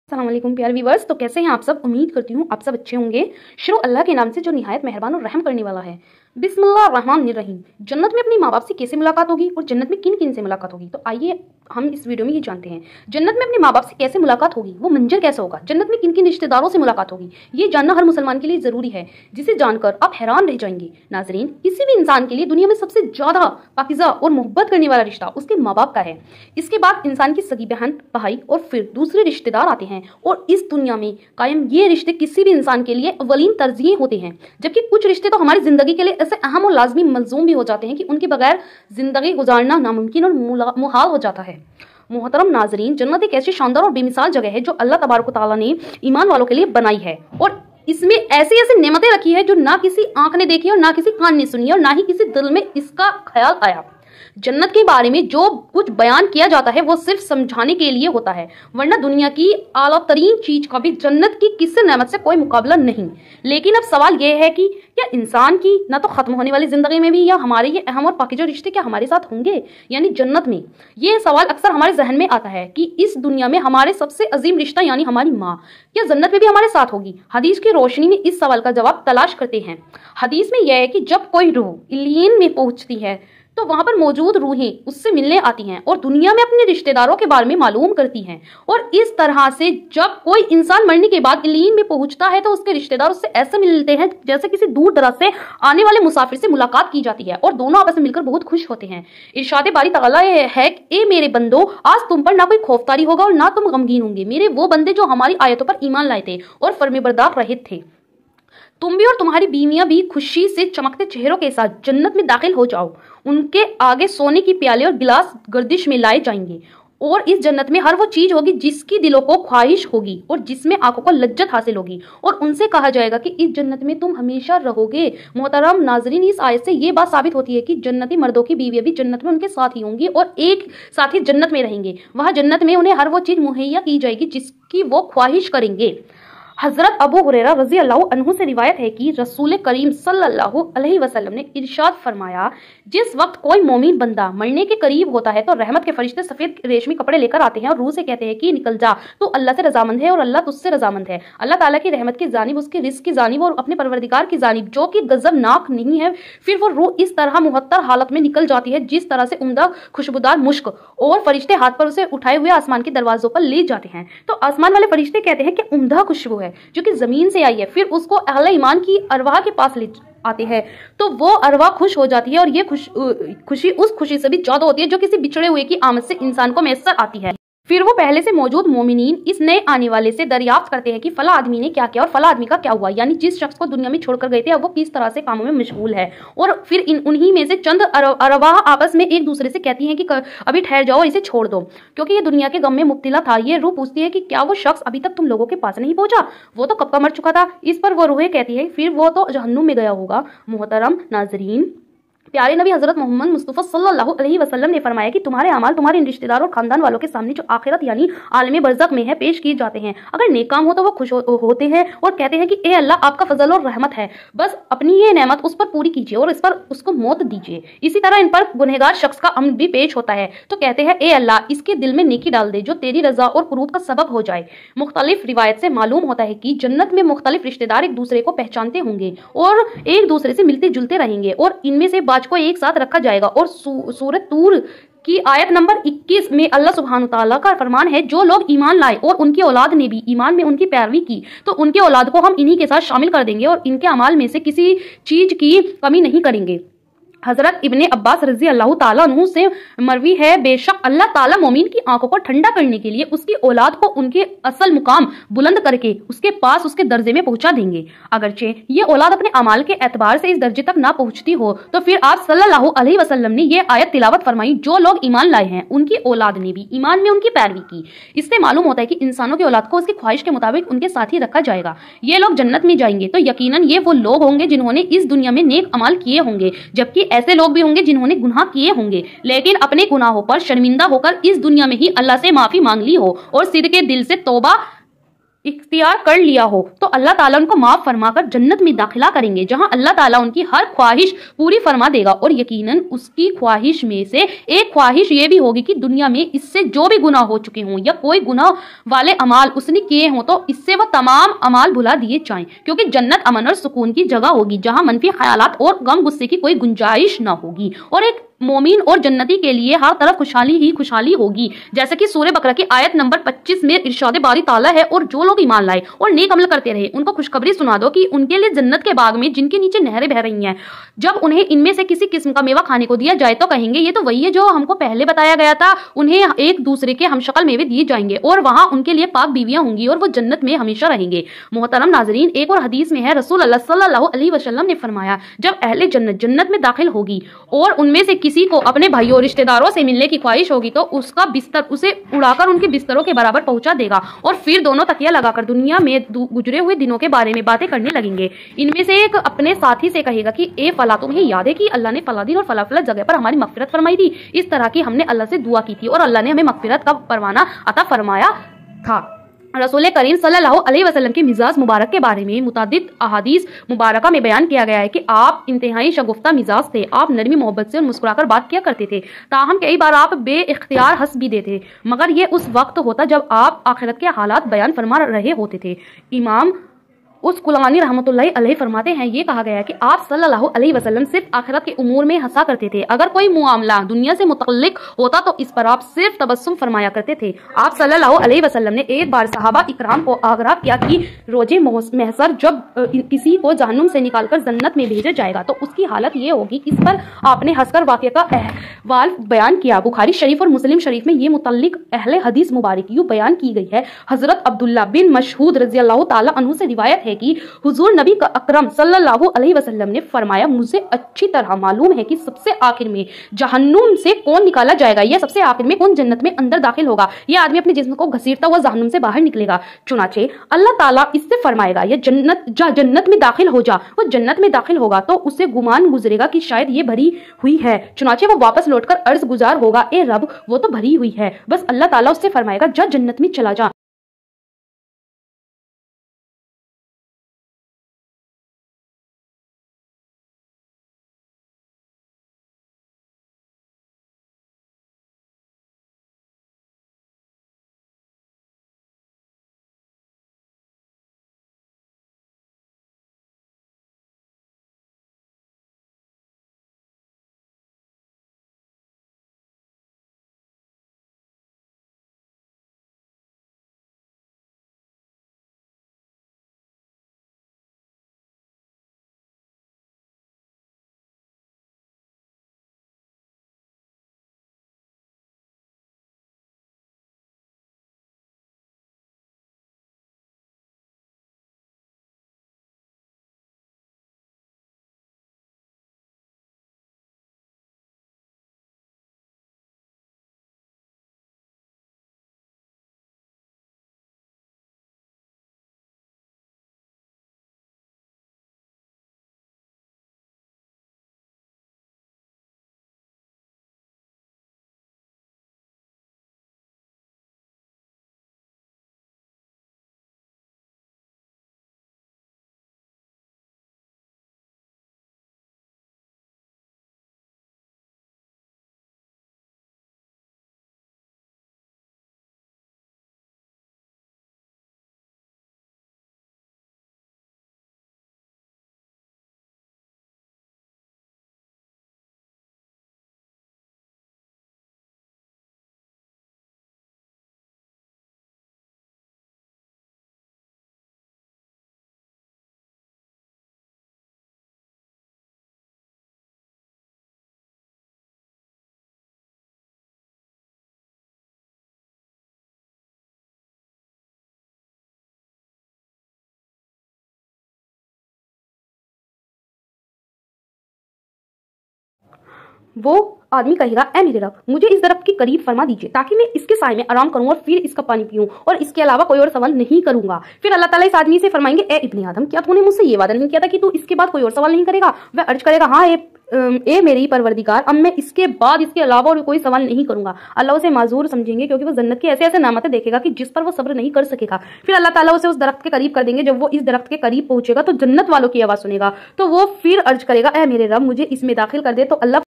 अस्सलाम वालेकुम प्यारे व्यूअर्स। तो कैसे हैं आप सब? उम्मीद करती हूँ आप सब अच्छे होंगे। शुरू अल्लाह के नाम से जो निहायत मेहरबान और रहम करने वाला है। बिस्मिल्लाहिर्रहमानिर्रहीम। जन्नत में अपनी माँ बाप से कैसे मुलाकात होगी और जन्नत में किन किन से मुलाकात होगी, तो आइए हम इस वीडियो में ये जानते हैं। जन्नत में अपने माँ बाप से कैसे मुलाकात होगी, वो मंजर कैसा होगा, जन्नत में किन किन रिश्तेदारों से मुलाकात होगी, ये जानना हर मुसलमान के लिए जरूरी है, जिसे जानकर आप हैरान रह जाएंगे। नाजरीन, किसी भी इंसान के लिए दुनिया में सबसे ज्यादा पाकीज़ा और मोहब्बत करने वाला रिश्ता उसके माँ बाप का है। इसके बाद इंसान की सगी बहन, भाई और फिर दूसरे रिश्तेदार आते हैं। और इस दुनिया में कायम ये रिश्ते किसी भी इंसान के लिए अवलीन तरजीह होते हैं, जबकि कुछ रिश्ते तो हमारी जिंदगी के लिए ऐसे अहम और लाजमी मलजूम भी हो जाते हैं कि उनके बगैर जिंदगी गुजारना नामुमकिन और मुहाल हो जाता है। मोहतरम नाजरीन, जन्नत एक ऐसी शानदार और बेमिसाल जगह है जो अल्लाह तबारक तआला ने ईमान वालों के लिए बनाई है, और इसमें ऐसी ऐसी नेमतें रखी है जो ना किसी आंख ने देखी और ना किसी कान ने सुनी और ना ही किसी दिल में इसका ख्याल आया। जन्नत के बारे में जो कुछ बयान किया जाता है वो सिर्फ समझाने के लिए होता है, वरना दुनिया की आला तरीन चीज का भी जन्नत की किसी नेमत से कोई मुकाबला नहीं। लेकिन अब सवाल ये है कि क्या इंसान की ना तो खत्म होने वाली जिंदगी में भी या हमारे ये अहम और पाकीज़ा रिश्ते क्या हमारे साथ होंगे, यानी जन्नत में? ये सवाल अक्सर हमारे जहन में आता है कि इस दुनिया में हमारे सबसे अजीम रिश्ता यानी हमारी माँ क्या जन्नत में भी हमारे साथ होगी? हदीस की रोशनी में इस सवाल का जवाब तलाश करते हैं। हदीस में यह है कि जब कोई रूह इल्लीन में पहुंचती है तो वहां पर मौजूद रूहें उससे मिलने आती हैं और दुनिया में अपने रिश्तेदारों के बारे में मालूम करती हैं। और इस तरह से जब कोई इंसान मरने के बाद इल्लीन में पहुंचता है तो उसके रिश्तेदार उससे ऐसे मिलते हैं जैसे किसी दूर दराज से आने वाले मुसाफिर से मुलाकात की जाती है, और दोनों आपस में मिलकर बहुत खुश होते हैं। इरशाद बारी तआला है कि ए मेरे बंदो, आज तुम पर ना कोई खौफतारी होगा और ना तुम गमगीन होंगे, मेरे वो बंदे जो हमारी आयतों पर ईमान लाए थे और फर्मेबरदार रहे थे। तुम भी और तुम्हारी बीवियां भी खुशी से चमकते चेहरों के साथ जन्नत में दाखिल हो जाओ। उनके आगे सोने की प्याले और गिलास गर्दिश में लाए जाएंगे, और इस जन्नत में हर वो चीज होगी जिसकी दिलों को ख्वाहिश होगी और जिसमें आंखों को लज्जत हासिल होगी, और उनसे कहा जाएगा कि इस जन्नत में तुम हमेशा रहोगे। मोहतरम नाजरीन, इस आयत से ये बात साबित होती है कि जन्नती मर्दों की बीवियां भी जन्नत में उनके साथ ही होंगी और एक साथ ही जन्नत में रहेंगे। वह जन्नत में उन्हें हर वो चीज मुहैया की जाएगी जिसकी वो ख्वाहिश करेंगे। हजरत अबू हुरैरा रजी अल्लाह अन्हु से रिवायत है कि रसूल करीम सल्लल्लाहु अलैहि वसल्लम ने इरशाद फरमाया, जिस वक्त कोई मोमिन बंदा मरने के करीब होता है तो रहमत के फरिश्ते सफेद रेशमी कपड़े लेकर आते हैं और रूह से कहते हैं कि निकल जा, तू अल्लाह से रजामंद है और अल्लाह तुझसे रजामंद है। अल्लाह ताला की रहमत की जानिब, उसके रिस्क की जानिब और अपने परवरदिगार की जानिब जो कि गजबनाक नहीं है। फिर वो रूह इस तरह मुहत्तर हालत में निकल जाती है जिस तरह से उम्दा खुशबूदार मुश्क, और फरिश्ते हाथ पर उसे उठाए हुए आसमान के दरवाजों पर ले जाते हैं। तो आसमान वाले फरिश्ते कहते हैं कि उम्दा खुशबू है जो कि जमीन से आई है। फिर उसको अहले ईमान की अरवाह के पास ले आते हैं तो वो अरवाह खुश हो जाती है, और ये खुशी उस खुशी से भी ज्यादा होती है जो किसी बिछड़े हुए की आमद से इंसान को मैसर आती है। फिर वो पहले से मौजूद मोमिनीन इस नए आने वाले से दरियाफ्त करते हैं कि फला आदमी ने क्या किया और फला आदमी का क्या हुआ, यानी जिस शख्स को दुनिया में छोड़कर गए थे अब वो किस तरह से कामों में मशगूल है। और फिर उन्हीं में से चंद अरवाह आपस में एक दूसरे से कहती हैं कि अभी ठहर जाओ, इसे छोड़ दो, क्योंकि ये दुनिया के गम में मुब्तला था। ये रूह पूछती है कि क्या वो शख्स अभी तक तुम लोगों के पास नहीं पहुंचा? वो तो कब का मर चुका था। इस पर वो रूहें कहती है फिर वो तो जहन्नुम में गया होगा। मोहतरम नाजरीन, प्यारे नबी हजरत मोहम्मद मुस्तफ़ा सल्लल्लाहु अलैहि वसल्लम ने फरमाया कि तुम्हारे अमाल तुम्हारे रिश्तेदार और खानदान वालों के सामने जो आखिरत यानी आलम बरज़ख में है पेश किए जाते हैं। अगर नेक काम हो तो वो खुश होते हैं और कहते हैं कि ए अल्लाह, आपका फजल और रहमत है, बस अपनी ये नेमत उस पर पूरी कीजिए और इस पर उसको मौत दीजिए। इसी तरह इन पर गुनहगार शख्स का अमल भी पेश होता है तो कहते हैं ए अल्लाह, इसके दिल में नेकी डाल दे जो तेरी रजा और कुरूब का सबब हो जाए। मुख्तलिफ रिवायत से मालूम होता है कि जन्नत में मुख्तलिफ रिश्तेदार एक दूसरे को पहचानते होंगे और एक दूसरे से मिलते जुलते रहेंगे, और इनमें से बाज को एक साथ रखा जाएगा। और सूरत तूर की आयत नंबर 21 में अल्लाह सुब्हानहू तआला का फरमान है, जो लोग ईमान लाए और उनकी औलाद ने भी ईमान में उनकी पैरवी की तो उनके औलाद को हम इन्हीं के साथ शामिल कर देंगे और इनके अमाल में से किसी चीज की कमी नहीं करेंगे। हजरत इब्ने अब्बास रजी अल्लाह ताला अन्हु से मरवी है, बेशक अल्लाह ताला मोमिन की आंखों को ठंडा करने के लिए उसकी औलाद को उनके असल मुकाम बुलंद करके उसके पास उसके दर्जे में पहुंचा देंगे। अगरचे ये औलाद अपने अमाल के एतबार से इस दर्जे तक ना पहुंचती हो तो फिर आप सल्लल्लाहु अलैहि वसल्लम ने ये आयत तिलावत फरमाई, जो लोग ईमान लाए हैं उनकी औलाद ने भी ईमान में उनकी पैरवी की। इससे मालूम होता है कि इंसानों की औलाद को उसकी ख्वाहिश के मुताबिक उनके साथ ही रखा जाएगा। ये लोग जन्नत में जाएंगे तो यकीनन ये वो लोग होंगे जिन्होंने इस दुनिया में नेक अमाल किए होंगे, जबकि ऐसे लोग भी होंगे जिन्होंने गुनाह किए होंगे लेकिन अपने गुनाहों पर शर्मिंदा होकर इस दुनिया में ही अल्लाह से माफी मांग ली हो और सिद्क़े दिल से तौबा इख्तियार कर लिया हो तो अल्लाह ताला उनको माफ फरमाकर जन्नत में दाखिला करेंगे, जहां अल्लाह ताला उनकी हर ख्वाहिश पूरी फरमा देगा। और यकीनन उसकी ख्वाहिश में से एक ख्वाहिश ये भी होगी कि दुनिया में इससे जो भी गुनाह हो चुके हों या कोई गुनाह वाले अमाल उसने किए हों तो इससे वह तमाम अमाल भुला दिए जाएं, क्योंकि जन्नत अमन और सुकून की जगह होगी, जहां मनफी ख्यालात और गम गुस्से की कोई गुंजाइश ना होगी। और एक मोमिन और जन्नती के लिए हर तरफ खुशहाली ही खुशहाली होगी, जैसे कि सूरह बकरा की आयत नंबर 25 में इरशाद बारी ताला है, और जो लोग ईमान लाए और नेक अमल करते रहे उनको खुशखबरी सुना दो कि उनके लिए जन्नत के बाग में जिनके नीचे नहरें बह रही हैं, जब उन्हें इनमें से किसी किस्म का मेवा खाने को दिया जाए तो कहेंगे ये तो वही है जो हमको पहले बताया गया था। उन्हें एक दूसरे के हमशक्ल मेवे दिए जाएंगे और वहां उनके लिए पाक बीवियां होंगी और वो जन्नत में हमेशा रहेंगे। मोहतरम नाजरीन, एक और हदीस में है, रसूल अल्लाह सल्लल्लाहु अलैहि वसल्लम ने फरमाया, जब अहले जन्नत जन्नत में दाखिल होगी और उनमें से किसी को अपने भाइयों और रिश्तेदारों से मिलने की ख्वाहिश होगी तो उसका बिस्तर उसे उड़ाकर उनके बिस्तरों के बराबर पहुंचा देगा और फिर दोनों तकिया लगाकर दुनिया में गुजरे हुए दिनों के बारे में बातें करने लगेंगे। इनमें से एक अपने साथी से कहेगा कि ए फला, तुम्हें याद है कि अल्लाह ने फला दिन और फला फला जगह पर हमारी मगफिरत फरमाई थी, इस तरह की हमने अल्लाह से दुआ की थी और अल्लाह ने हमें मगफिरत का परवाना अता फरमाया था। रसूल करीम सल्लल्लाहु अलैहि वसल्लम के मिजाज मुबारक के बारे में मुतादिद अहादीस मुबारका में बयान किया गया है कि आप इंतहाई शगुफ्ता मिजाज थे, आप नरमी मोहब्बत से और मुस्कुराकर बात किया करते थे, ताहम कई बार आप बेइख्तियार हंस भी देते, मगर ये उस वक्त होता जब आप आखिरत के हालात बयान फरमा रहे होते थे। इमाम उस कुलानी रहमतुल्लाहि अलैहि फरमाते हैं, ये कहा गया है कि आप सल्लल्लाहु अलैहि वसल्लम सिर्फ आखिरत के उमूर में हंसा करते थे, अगर कोई मामला दुनिया से मुतल्लिक होता तो इस पर आप सिर्फ तबस्सुम फरमाया करते थे। आप सल्लल्लाहु अलैहि वसल्लम ने एक बार सहाबा इकराम को आग्रह किया कि रोजे महशर जब किसी को जहन्नुम से निकालकर जन्नत में भेजा जाएगा तो उसकी हालत ये होगी। इस पर आपने हंसकर वाक़े का अहवाल बयान किया। बुखारी शरीफ और मुस्लिम शरीफ में ये मुतल्लिक अहले हदीस मुबारक यूं बयान की गई है। हजरत अब्दुल्ला बिन मशहूद रज़ियल्लाहु ताला अन्हु से रिवायत है कि हुजूर नबी अकरम सल्लल्लाहु अलैहि वसल्लम ने फरमाया, मुझे अच्छी तरह मालूम है कि सबसे आखिर में जहन्नुम से कौन निकाला जाएगा या सबसे आखिर में कौन जन्नत में अंदर दाखिल होगा। यह आदमी अपने जिस्म को घसीटता हुआ जहन्नुम से बाहर निकलेगा। चुनाचे अल्लाह ताला इससे फरमाएगा, या जन्नत में दाखिल हो जा। वो जन्नत में दाखिल होगा तो उसे गुमान गुजरेगा कि शायद ये भरी हुई है। चुनाचे वो वापस लौटकर अर्ज गुजार होगा, ए रब वो तो भरी हुई है। बस अल्लाह ताला उससे फरमाएगा, जा जन्नत में चला जा। वो आदमी कहेगा, ऐ मेरे रब, मुझे इस दरख्त के करीब फरमा दीजिए ताकि मैं इसके साए में आराम करूं और फिर इसका पानी पीऊं और इसके अलावा कोई और सवाल नहीं करूंगा। फिर अल्लाह ताला इस आदमी से फरमाएंगे, ए इब्ने आदम, क्या तूने मुझसे ये वादा नहीं किया था कि तू इसके बाद कोई और सवाल नहीं करेगा? वह अर्ज करेगा, हाँ اے میری پروردگار اب میں اس کے بعد اس کے علاوہ اور کوئی سوال نہیں کروں گا۔ اللہ اسے معذور سمجھیں گے کیونکہ وہ جنت کی ایسے ایسے نعمتیں دیکھے گا کہ جس پر وہ صبر نہیں کر سکے گا۔ پھر اللہ تعالیٰ اسے اس درخت کے قریب کر دیں گے۔ جب وہ اس درخت کے قریب پہنچے گا تو جنت والوں کی آواز سنے گا، تو وہ پھر عرض کرے گا اے میرے رب مجھے اس میں داخل کر دے، تو اللہ